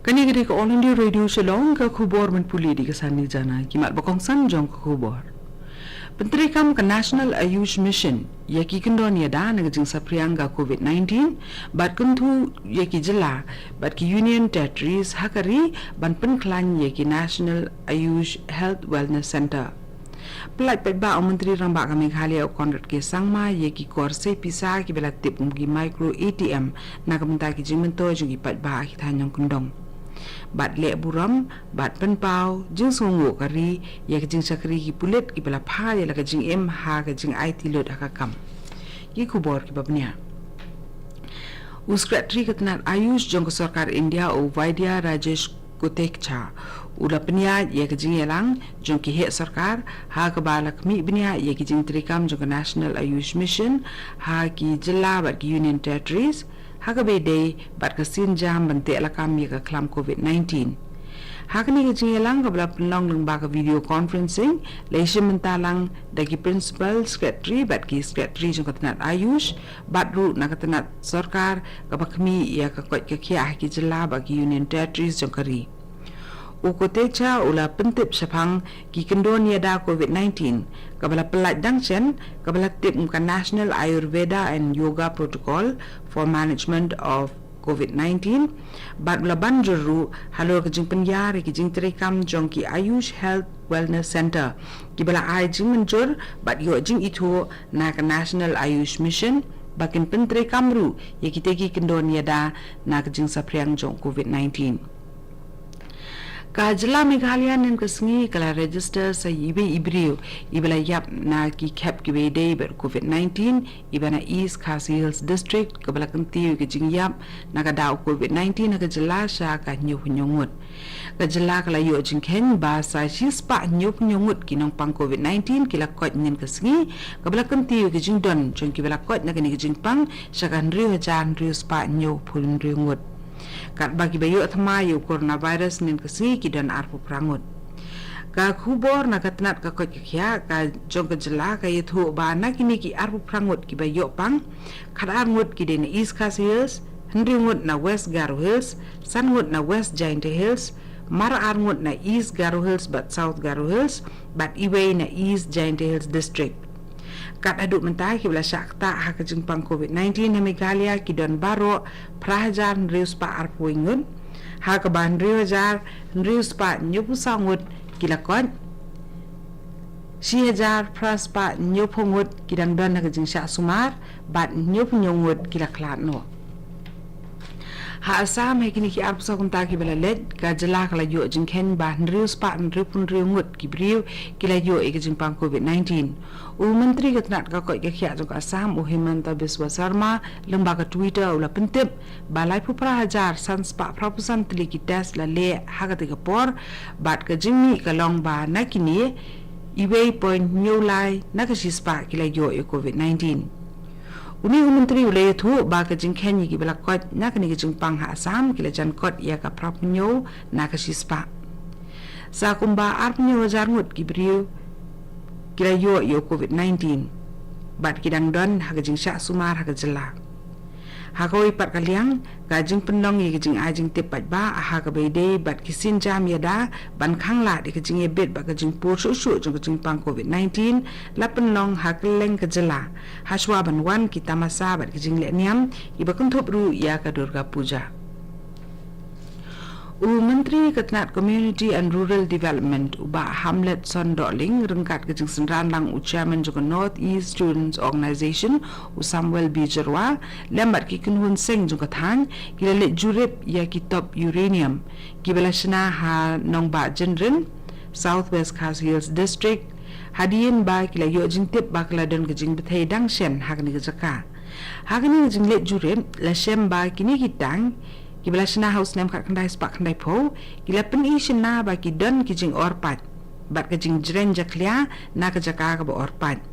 Kani ke All India Radio Shillong ka khubor man puli di kasani jana kimat bakong sanjong ka khubor. Menteri kam ke National Ayush Mission yaki kendon yada nagajing saprianga COVID-19 bat kuntu yaki jela bat ki Union Territories hakari ban penklan yaki National Ayush Health Wellness Center. Pelai pedba menteri rambak kami khalia konrat ke sangma yaki korse pisa ki bela tip umgi micro ATM na kamenta ki jimento jugi pedba ki thanyong kundong. Bat lek buram, bat penpau, jing songo kari, ya kejing sakri ki pulit ki bela pha ya la kejing em ha kejing IT load akakam. Ki kubor ki babnya. Sekretari Ketenat Ayush jong Sarkar India o Vaidya Rajesh Kotekcha ula penya ya kejing yelang jong ki hek sarkar ha kebala kemi benya ya kejing trikam jong National Ayush Mission ha ki jela bat ki Union Territories Hakabede bat kasin jam bante alakam ya klam COVID-19. Hakani kejing yelang kabla penlong leng baka video conferencing leisha mentalang dagi principal secretary bat ki secretary jong Ketenat Ayush bat ru na Ketenat Sarkar kabakmi ya kakot kakia ki jela bagi Union Territories jong kari. Ukotecha ula pentip sapang ki kendon yada COVID-19 kabala pelat dangchen kabala tip muka National Ayurveda and Yoga Protocol for Management of COVID-19 bat ula banjuru halor kejing penyar kejing terekam jong ki Ayush Health Wellness Center ki bala ai jing menjur bat yo jing itu na ka National Ayush Mission bakin pentre kamru ye kiteki kendon yada na kejing sapriang jong COVID-19 Kajla Meghalaya nen kasngi kala register sa ibe ibriu ibala yap na ki cap ki day ber COVID-19 ibana East Khasi Hills District kabala kanti ki jing yap na ka daw COVID-19 na kajla sha ka nyongut kajla kala yo jing ken ba sa shispa nyongut kinong pang COVID-19 kila kot nen kasngi kabala kanti ki jing don jong ki bala kot na ki jing pang sha kan riu jan riu spa pun riu kat bagi bayu thma yu coronavirus nin kasi kidan arpu prangut ka khubor na katnat ka kot kya ka jong ka jela ka yithu ba na kini ki arpu prangut ki bayu pang khadar ngut ki den East Khasi Hills Henry ngut na West Garo Hills San ngut na West Giant Hills Mar ngut na East Garo Hills but South Garo Hills but iwe na East Giant Hills District kat aduk mentai ki bela syakta ha kejing pang COVID-19 na Meghalaya ki don baro prahajar rius pa arpuingun ha ke ban riujar rius pa nyupu sangut ki lakon si hajar pras pa nyupungut ki dan don ha kejing syak sumar bat nyupu nyongut ki laklat no ha asam he kini ki arpu sa kunta ki bela led ka jela kala yo jing ken ba rius pa ripun riungut ki briu ki la yo e kejing pang COVID-19 Menteri Ketenat kakot kekiak jong Asam Himanta Biswa Sarma lembaga Twitter ula pentip balai pupra hajar sanspa prapusan teliki tes la le haga por bat ke jingmi kalong ba nakini iwe point new lai nakasispa kila yo e COVID-19 Uni menteri ule tu ba ke jing kenyi ki belakot nakani ke jing pang ha Asam kila jan kot ia ka prapunyo nakasispa sa kumba arpunyo jarngut ki briu kila yo COVID-19 bat kidang don hagajing syak sumar hagajela hagoi pat kaliang gajing penlong ye gajing ajing tepat ba ha ka bede bat kisin jam yada ban khangla de gajing ebet ba gajing pur shu jong gajing pang COVID-19 la penlong hakleng kajela haswa ban wan kita masa bat gajing le niam iba kunthop ru ya ka Durga Puja Menteri Ketenat Community and Rural Development Uba Hamlet Sondoling rengkat kejing senran lang Chairman juga North East Students Organisation Samuel B. Jerwa lembat ki kunhun seng juga thang kila let jurip ya ki top uranium kibala shna ha nong ba jenren Southwest Khasi Hills District hadien ba kila yo jing tip ba kila don kejing bethai dang shen hakni kejaka hakni kejing let jurip la shem ba kini kitang Kibala shina house nem kat kandai spak kandai po kila pen shina ba ki don ki jing orpat bat ke jing jren jaklia na ke jaka ka ba orpat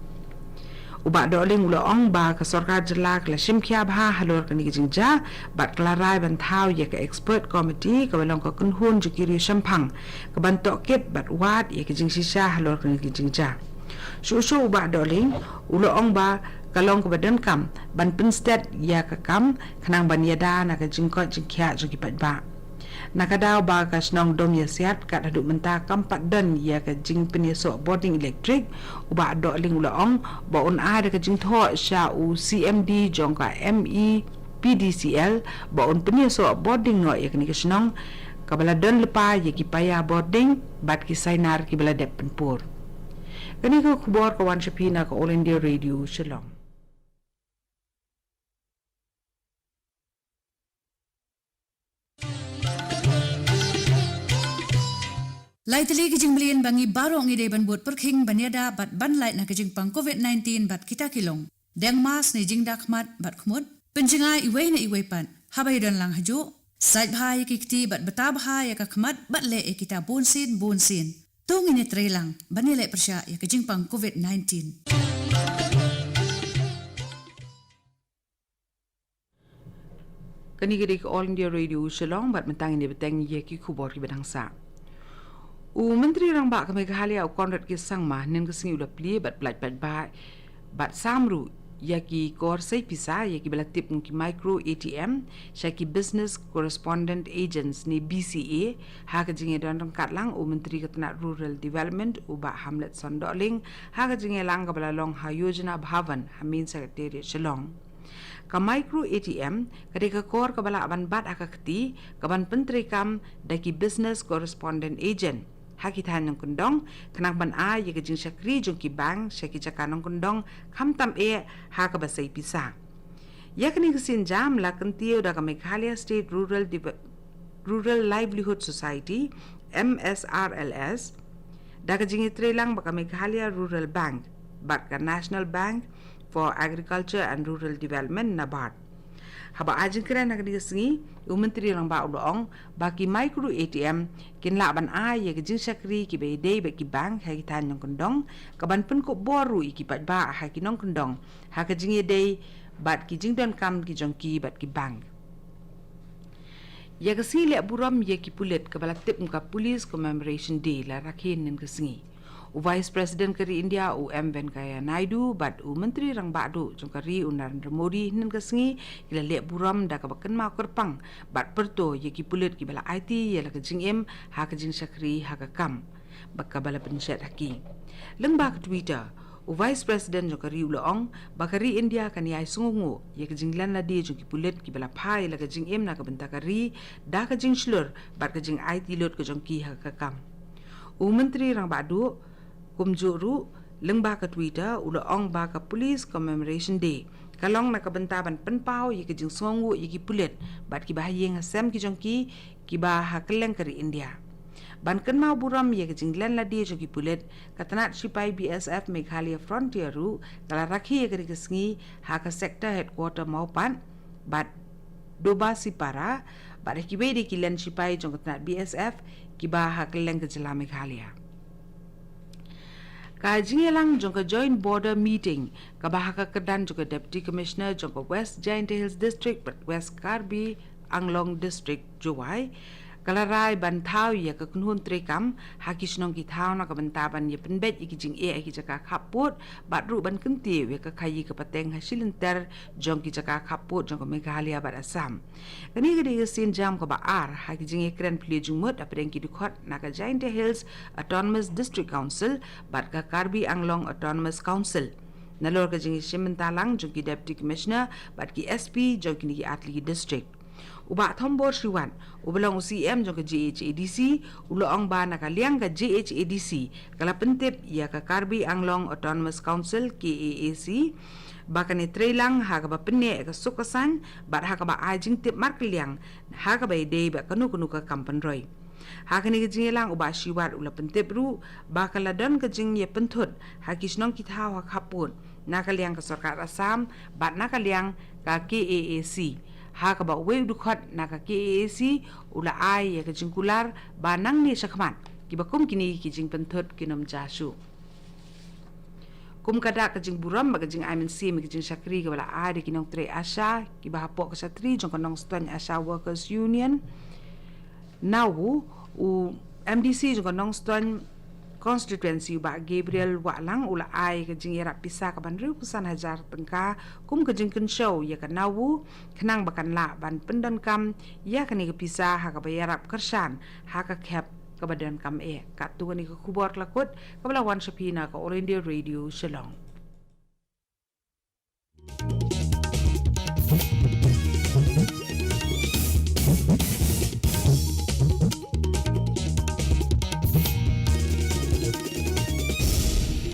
uba doling ula ong ba ka sarkar jela kala shim kya ba halor ka ni jing ja bat kala rai ban thau ye ka expert committee ka balong ka kunhun jukiri shampang ka ban tok kep bat wat ye ke jing shisha halor ka ni jing ja shu uba doling ula ong ba kalong ko badan kam ban pinstet ya ka kam khanang ban yada na ka jingkot jingkya jogi pat ba Nakadaw ba kasnong dom yasiat kat haduk mentah kampat dan ya ka jing penisok boarding elektrik uba dok ling ulaong ba on ada ka jing tho sha u CMD jong ka ME PDCL ba on penisok boarding no ya kini kasnong kabala don lepa ya ki paya boarding bat ki sainar ki bala dep penpur. Kani ko kubor kawan Shapina ka All India Radio Shillong. Laitali kijing belian bangi barong ide ban buat perking banyada bat ban light na kijing pang COVID-19 bat kita kilong. Deng mas ni jing dakmat bat khmut. Penjengai iway na iway pan. Habay don lang hajo. Sait bahaya kikti bat betabahaya ka khmat bat le e kita bonsin. Tung ini trelang banilai persya ya kijing pang COVID-19. Kani gede ka All India Radio Shillong bat mentang ini beteng ye ki kubor ki bedangsa. Menteri rang ba kami kahali au Konrad ki sangma nen kesingi udah pli bat belaj bat samru yaki kor sai pisa yaki belatip ki micro ATM syaki business correspondent agents ni BCA ha ka jinge don kat lang menteri ketenak rural development uba hamlet sondoling ha ka jinge lang ka balalong ha yojana bhavan hamin secretariat Shillong. Ka micro ATM kadika kor ka bala aban bat akakti kaban penteri kam daki business correspondent agent hakitan ng kundong kanang ban a ye kajing syakri jong ki bang syaki jakanong kundong kamtam e ha ka basay pisa yakni kasin jam la kantiyo da ka Meghalaya State Rural Livelihood Society MSRLS da ka jingi trelang ba ka Meghalaya Rural Bank bat ka National Bank for Agriculture and Rural Development NABARD haba ajin kira nak disengi menteri lang ba uloong baki micro ATM kinla ban a ye gijin syakri ki be dei be ki bank ha kitan yang kondong kaban pen ko boru iki pat ba ha kinong kondong ha ka jingi dei bat ki jing don kam ki jong ki bat ki bank ya kasi le buram ye ki pulet ka balatip muka police commemoration day la rakhin nen kesengi Vice President kari India M Venkaya Naidu bat menteri rang badu jong kari Narendra Modi nen kesengi kila le buram da ka bakan ma kerpang bat perto ye ki pulet ki bala IT ye la ka jing em ha ka jing syakri ha ka kam bakka bala pensyat haki leng ba Twitter Vice President jong kari uloong bakari India kan yai sungungu ye ka jing lan la di jong ki pulet ki bala phai la ka jing em na ka benta kari da ka jing slur bat ka jing IT lot ka jong ki ha ka kam menteri rang badu kumjuru lengba ka Twitter uloong ba ka Police Commemoration Day kalong na kabentaban penpau ye kejing songu ye ki pulet bat ki bahayeng asem ki jongki ki ba hakeleng kari India ban ken mau buram ye kejing len ladi jongki pulet katanat sipai BSF Meghalaya Frontier ru kala rakhi ye kari kesengi ha ka sector headquarter mau pan bat doba sipara bat ki be de ki len sipai jong katanat BSF ki ba hakeleng ke jela Meghalaya ka jingelang jong ka joint border meeting ka bahaka kedan juga Deputy Commissioner jong ka West Giant Hills District but West Karbi Anglong District Juwai kalarai bantau ya ka kunhun trekam hakis nong ki thau na ka bantaban ye penbet iki jing e ki jaka khaput batru ban kenti we ka khayi ka pateng hasilinter jong ki jaka khaput jong ka Meghalaya bat Assam kani gede sin jam ka ba ar haki jing e kren pli jumut apeng ki dikhot na ka Giant Hills Autonomous District Council bat ka Karbi Anglong Autonomous Council nalor ka jing simentalang jong ki Deputy Commissioner bat ki SP jong ki Atli District uba thombor siwan ubalong CM jong ka GHADC uloong ba nakaliang ka GHADC kala pentip ya ka Karbi Anglong Autonomous Council KAAC baka ni trelang ha ka ba penne ka sukasan bat ha ka ba ajing tip markliang ha ka ba day ba kanu ka kampanroy ha ka ni ka jingelang uba siwat ula pentip ru baka ladon ka jing ye penthut ha kisnong kithaw ha khapun nakaliang ka sarkar Assam bat nakaliang ka KAAC ha ka ba we dukhot na ka KAC ula ai ya ka jingkular ba nang ni sakman ki ba kum kini ki jing penthot kinom jasu kum kada ka jing buram ba ka jing aimen si mi ki jing sakri ka bala ai de kinong tre asha ki ba hapok ka satri jong kanong ston asha workers union now u MDC jong kanong ston constituency ba Gabriel Walang ula ai ke jing era pisa ka ban riu pusan hajar tengka kum ke jing kun show ya ka nawu kenang bakan la ban pendan kam ya kani ke pisa ha ka bayarap kersan ha ka khap ka badan kam ka tu ni ka kubor lakut ka balawan sapina ka All India Radio Shillong.